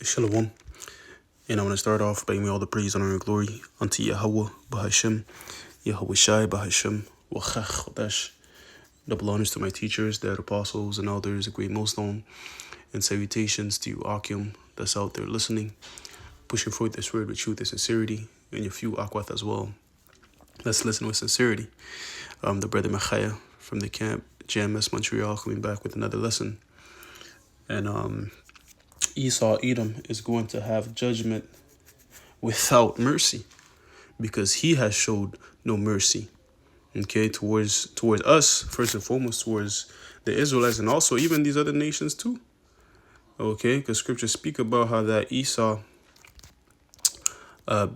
Shalom. And I want to start off by giving all the praise, honor, and glory unto Yahweh, Bahashem, Yahweh Shai, Bahashem, Wachach, Chodesh. Double honors to my teachers, the apostles and elders, a great millstone, and salutations to you, Akim, that's out there listening, pushing forth this word with truth and sincerity, and your few Akwath as well. Let's listen with sincerity. The brother Machaya from the camp, JMS Montreal, coming back with another lesson. And Esau, Edom, is going to have judgment without mercy because he has showed no mercy, okay, towards us, first and foremost, towards the Israelites, and also even these other nations too, okay, because scriptures speak about how that Esau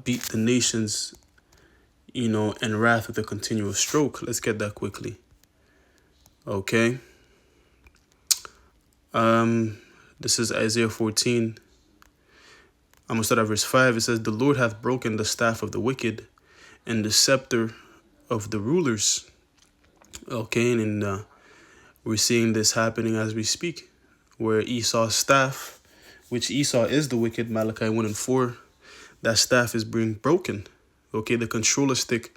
beat the nations, in wrath with a continual stroke. Let's get that quickly, okay. This is Isaiah 14. I'm going to start at verse 5. It says, "The Lord hath broken the staff of the wicked and the scepter of the rulers." Okay, and we're seeing this happening as we speak, where Esau's staff, which Esau is the wicked, Malachi 1 and 4, that staff is being broken. Okay, the controller stick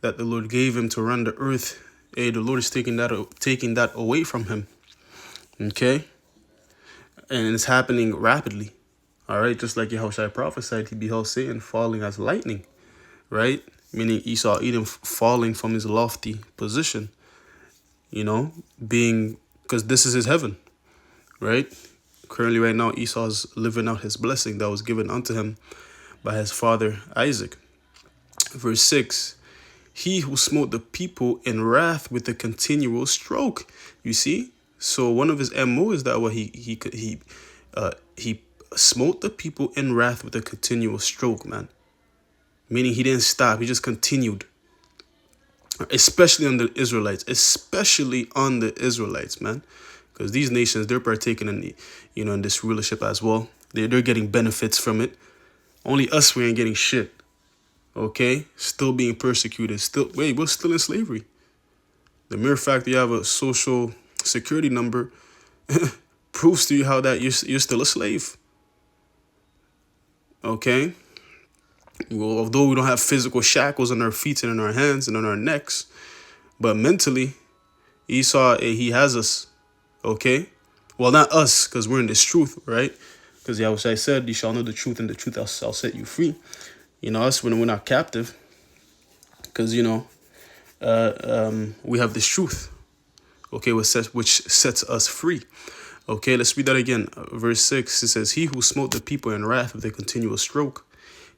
that the Lord gave him to run the earth, the Lord is taking that away from him. Okay, and it's happening rapidly. All right, just like Yahushua prophesied, he beheld Satan falling as lightning, right? Meaning Esau, Edom, falling from his lofty position, because this is his heaven, right? Currently, right now, Esau's living out his blessing that was given unto him by his father Isaac. Verse 6, "He who smote the people in wrath with a continual stroke." You see? So one of his MO is that what he smote the people in wrath with a continual stroke, man. Meaning he didn't stop, he just continued. Especially on the Israelites, man. Because these nations, they're partaking in in this rulership as well. They're getting benefits from it. Only us, we ain't getting shit. Okay? Still being persecuted. We're still in slavery. The mere fact that you have a social security number proves to you how that you're still a slave. Okay? Well, although we don't have physical shackles on our feet and on our hands and on our necks, but mentally, Esau, he has us. Okay? Well, not us, because we're in this truth, right? Because Yahushua said, "You shall know the truth, and the truth shall set you free." Us when we're not captive, because we have this truth, okay, which sets us free. Okay, let's read that again. Verse 6, it says, "He who smote the people in wrath with a continual stroke,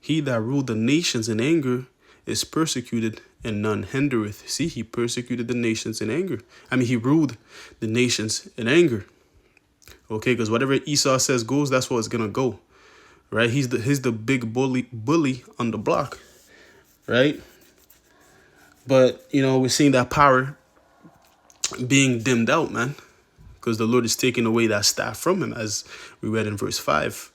he that ruled the nations in anger is persecuted, and none hindereth." See, he persecuted the nations in anger. He ruled the nations in anger. Okay, because whatever Esau says goes, that's what it's gonna go. Right? He's the big bully on the block. Right? But we're seeing that power being dimmed out, man. Because the Lord is taking away that staff from him, as we read in verse 5.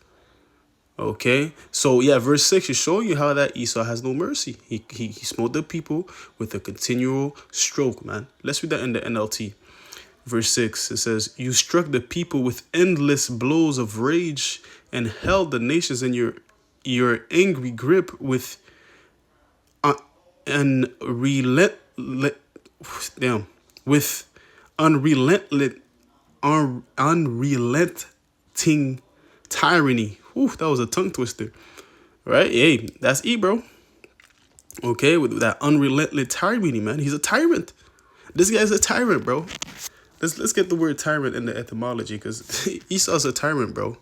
Okay, so yeah, verse 6 is showing you how that Esau has no mercy. He smote the people with a continual stroke, man. Let's read that in the NLT. Verse 6, it says, "You struck the people with endless blows of rage and held the nations in your angry grip with unrelenting tyranny." Ooh, that was a tongue twister. Right? Hey, that's E, bro. Okay, with that unrelenting tyranny, man. He's a tyrant. This guy's a tyrant, bro. Let's get the word tyrant in the etymology, because Esau's a tyrant, bro.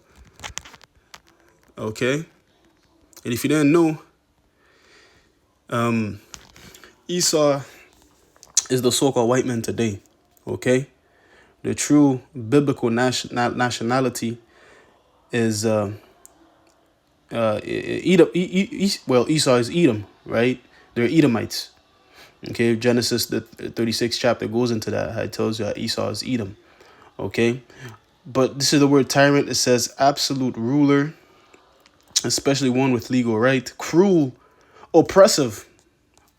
Okay? And if you didn't know, Esau is the so-called white man today. Okay? The true biblical nationality is Edom. Esau is Edom, right? They're Edomites. Okay, Genesis the 36th chapter goes into that. It tells you that Esau is Edom. Okay, but this is the word tyrant. It says absolute ruler, especially one with legal right, cruel, oppressive.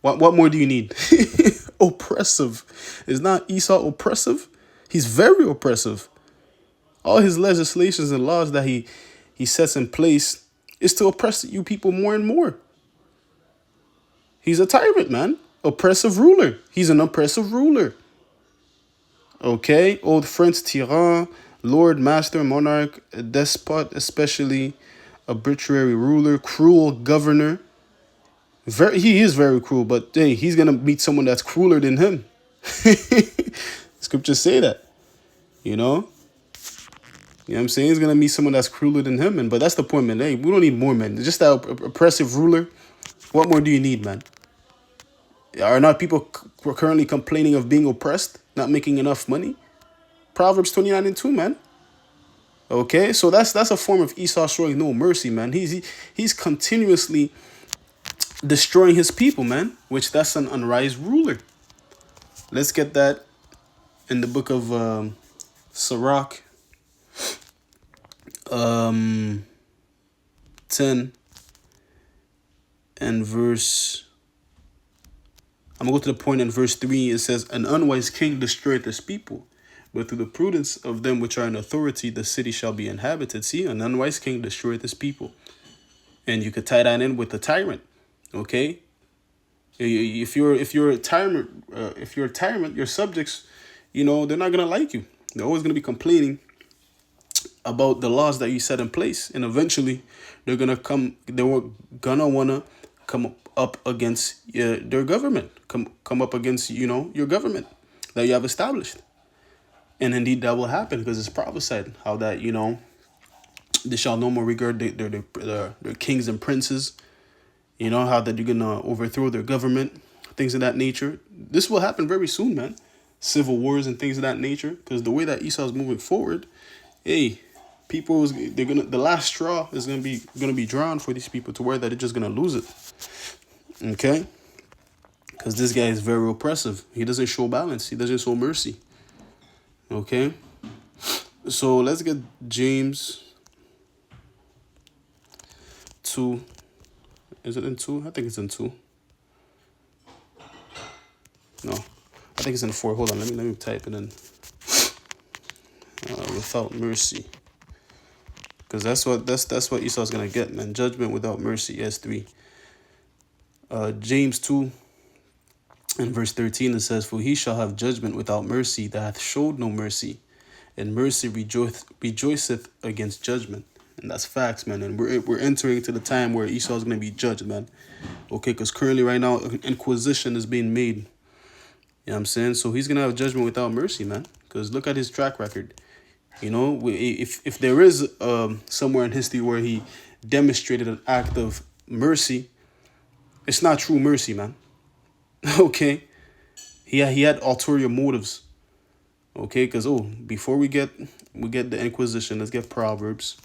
What more do you need? Oppressive. Is not Esau oppressive? He's very oppressive. All his legislations and laws that he he sets in place is to oppress you people more and more. He's a tyrant, man. Oppressive ruler. He's an oppressive ruler. Okay? Old French tyran, lord, master, monarch, a despot, especially arbitrary ruler, cruel governor. He is very cruel, but hey, he's going to meet someone that's crueler than him. Scriptures say that, you know? You know what I'm saying? He's going to meet someone that's crueler than him, man. But that's the point, man. Hey, we don't need more, man. Just that oppressive ruler. What more do you need, man? Are not people currently complaining of being oppressed, not making enough money? Proverbs 29:2, man. Okay, so that's a form of Esau showing no mercy, man. He's continuously destroying his people, man, which that's an unwise ruler. Let's get that in the book of Sirach 10 and verse. I'm going to go to the point in verse 3. It says, an unwise king destroyeth his people, but through the prudence of them which are in authority, the city shall be inhabited. See, an unwise king destroyeth his people. And you could tie that in with the tyrant. Okay? If you're a tyrant, your subjects, you know, they're not going to like you. They're always going to be complaining about the laws that you set in place. And eventually, they're going to want to come up against their government, come up against, you know, your government that you have established. And indeed that will happen because it's prophesied how that, you know, they shall no more regard their kings and princes, you know, how that you're going to overthrow their government, things of that nature. This will happen very soon, man. Civil wars and things of that nature, because the way that Esau is moving forward, hey, the last straw is gonna be drawn for these people to where that they're just gonna lose it. Okay? Because this guy is very oppressive. He doesn't show balance. He doesn't show mercy. Okay? So let's get James 2. Is it in 2? I think it's in 2. No. I think it's in 4. Hold on. Let me type it in. Without mercy. Because that's what Esau's gonna get, man. Judgment without mercy. S3. James 2 and verse 13, it says, for he shall have judgment without mercy that hath showed no mercy, and mercy rejoiceth against judgment. And that's facts, man. And we're entering into the time where Esau's gonna be judged, man. Okay, because currently right now inquisition is being made. You know what I'm saying? So he's gonna have judgment without mercy, man. Because look at his track record. You know, if there is somewhere in history where he demonstrated an act of mercy, it's not true mercy, man. Okay? He had ulterior motives. Okay? Because, before we get the Inquisition, let's get Proverbs.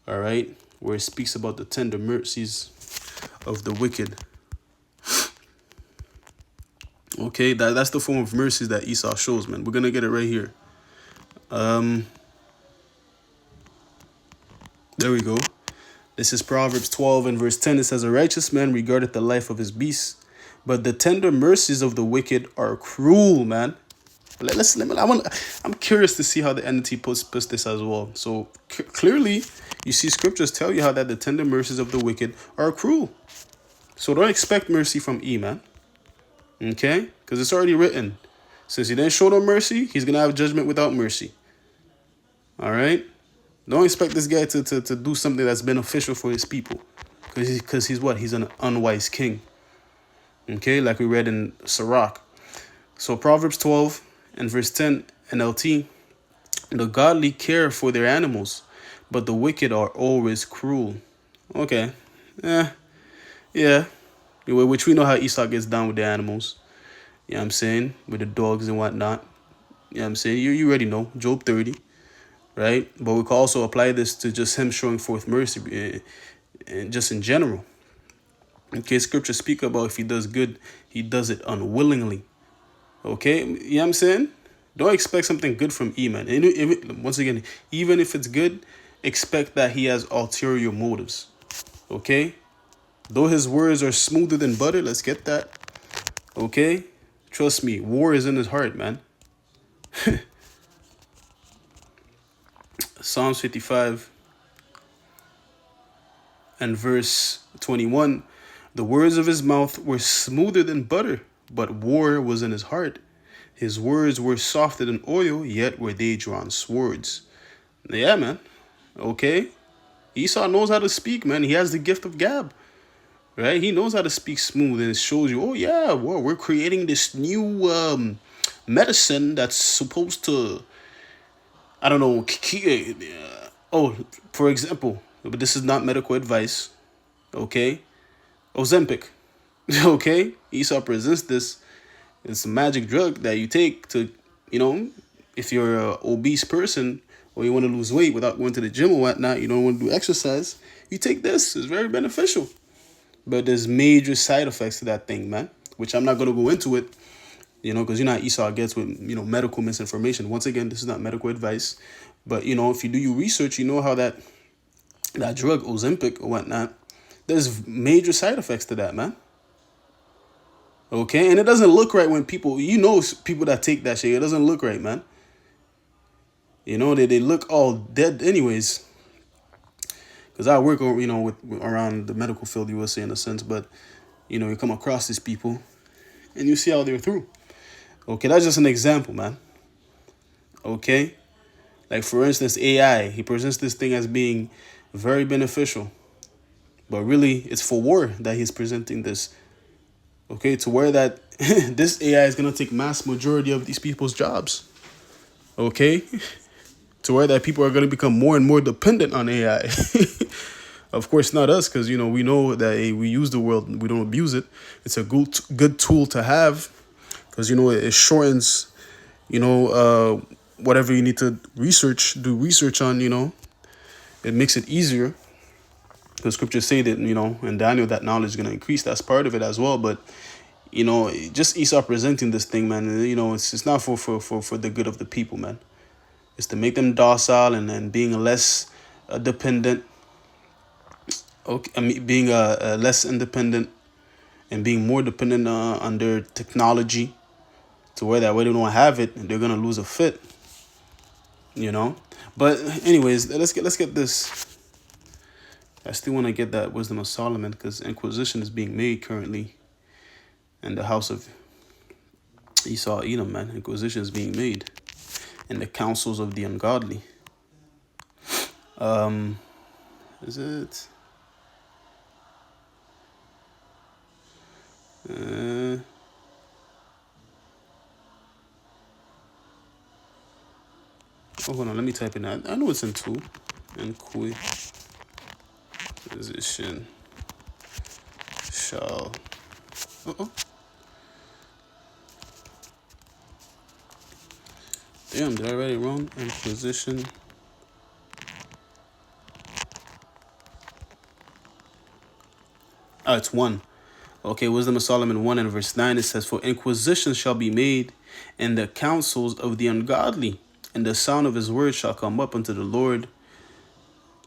All right? Where it speaks about the tender mercies of the wicked. Okay? That's the form of mercies that Esau shows, man. We're going to get it right here. There we go. This is Proverbs 12 and verse 10. It says, a righteous man regardeth the life of his beasts, but the tender mercies of the wicked are cruel, man. I'm curious to see how the entity puts this as well. So clearly, you see scriptures tell you how that the tender mercies of the wicked are cruel. So don't expect mercy from E, man. Okay? Because it's already written. Since he didn't show no mercy, he's going to have judgment without mercy. All right? Don't expect this guy to do something that's beneficial for his people. Because he's what? He's an unwise king. Okay? Like we read in Sirach. So Proverbs 12 and verse 10 NLT. The godly care for their animals, but the wicked are always cruel. Okay. Yeah. Which we know how Esau gets down with the animals. You know what I'm saying? With the dogs and whatnot. You know what I'm saying? You already know. Job 30. Right? But we can also apply this to just him showing forth mercy and just in general. Okay, scripture speak about if he does good, he does it unwillingly. Okay? You know what I'm saying? Don't expect something good from E, man. Once again, even if it's good, expect that he has ulterior motives. Okay? Though his words are smoother than butter, let's get that. Okay? Trust me, war is in his heart, man. Psalms 55 And verse 21, the words of his mouth were smoother than butter, but war was in his heart. His words were softer than oil, yet were they drawn swords. Yeah, man. Okay. Esau knows how to speak, man. He has the gift of gab, right? He knows how to speak smooth, and it shows you, oh, yeah, well, we're creating this new medicine that's supposed to, I don't know, oh, for example, but this is not medical advice, okay? Ozempic, okay? Esau presents this. It's a magic drug that you take to, if you're an obese person or you want to lose weight without going to the gym or whatnot, you don't want to do exercise, you take this. It's very beneficial. But there's major side effects to that thing, man, which I'm not going to go into it, because you know how Esau gets with, medical misinformation. Once again, this is not medical advice. But, if you do your research, you know how that drug, Ozempic or whatnot, there's major side effects to that, man. Okay, and it doesn't look right when people, people that take that shit, it doesn't look right, man. They look all dead anyways. Because I work, with around the medical field, you will say, in a sense, but, you come across these people and you see how they're through. Okay, that's just an example, man. Okay? Like, for instance, AI, he presents this thing as being very beneficial. But really, it's for war that he's presenting this. Okay, to where that this AI is going to take mass majority of these people's jobs. Okay? To where that people are going to become more and more dependent on AI. Of course, not us, because, we know that we use the world, we don't abuse it. It's a good tool to have, because, it shortens, whatever you need to do research on, it makes it easier. The scriptures say that, in Daniel, that knowledge is going to increase. That's part of it as well. But, just Esau presenting this thing, man, it's not for the good of the people, man. It's to make them docile and being less dependent. Okay, being less independent and being more dependent on their technology, to where that way they don't have it and they're going to lose a fit, But anyways, let's get this. I still want to get that Wisdom of Solomon, because Inquisition is being made currently in the house of Esau Edom, man. Inquisition is being made in the councils of the ungodly. Is it? Hold on, let me type in that. I know it's in 2. Inquisition shall. Damn, did I write it wrong? Inquisition. Oh, it's 1. Okay, Wisdom of Solomon 1 and verse 9, it says, for inquisition shall be made in the counsels of the ungodly, and the sound of his word shall come up unto the Lord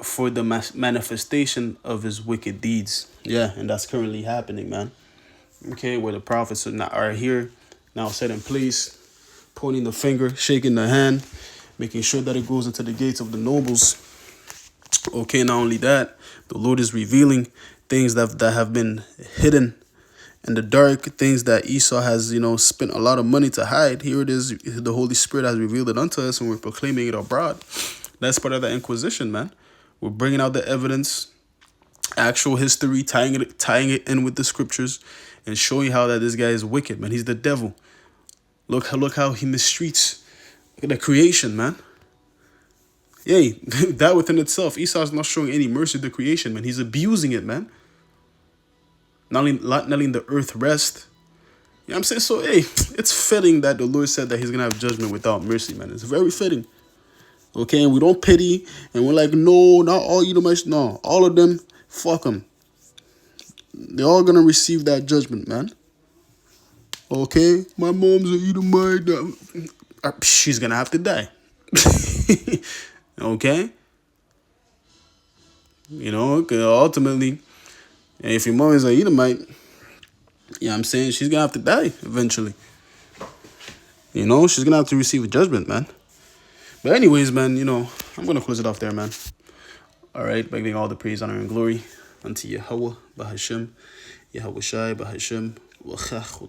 for the manifestation of his wicked deeds. Yeah, and that's currently happening, man. Okay, where the prophets are here, now set in place, pointing the finger, shaking the hand, making sure that it goes into the gates of the nobles. Okay, not only that, the Lord is revealing things that have been hidden in the dark, things that Esau has, spent a lot of money to hide. Here it is, the Holy Spirit has revealed it unto us, and we're proclaiming it abroad. That's part of the Inquisition, man. We're bringing out the evidence, actual history, tying it in with the scriptures, and showing how that this guy is wicked, man. He's the devil. Look how he mistreats the creation, man. Yay, that within itself, Esau's not showing any mercy to the creation, man. He's abusing it, man. Not letting the earth rest. You know what I'm saying? So, hey, it's fitting that the Lord said that he's going to have judgment without mercy, man. It's very fitting. Okay, and we don't pity, and we're like, no, not all Edomites. No, all of them, fuck them. They're all going to receive that judgment, man. Okay, my mom's an Edomite. She's going to have to die. Okay? Ultimately, if your mom is an Edomite, you know what I'm saying, she's going to have to die eventually. She's going to have to receive a judgment, man. But anyways, man, I'm going to close it off there, man. All right, by giving all the praise, honor, and glory unto Yahweh, Bahashem, Yahweh Shai, Bahashem, Wachach.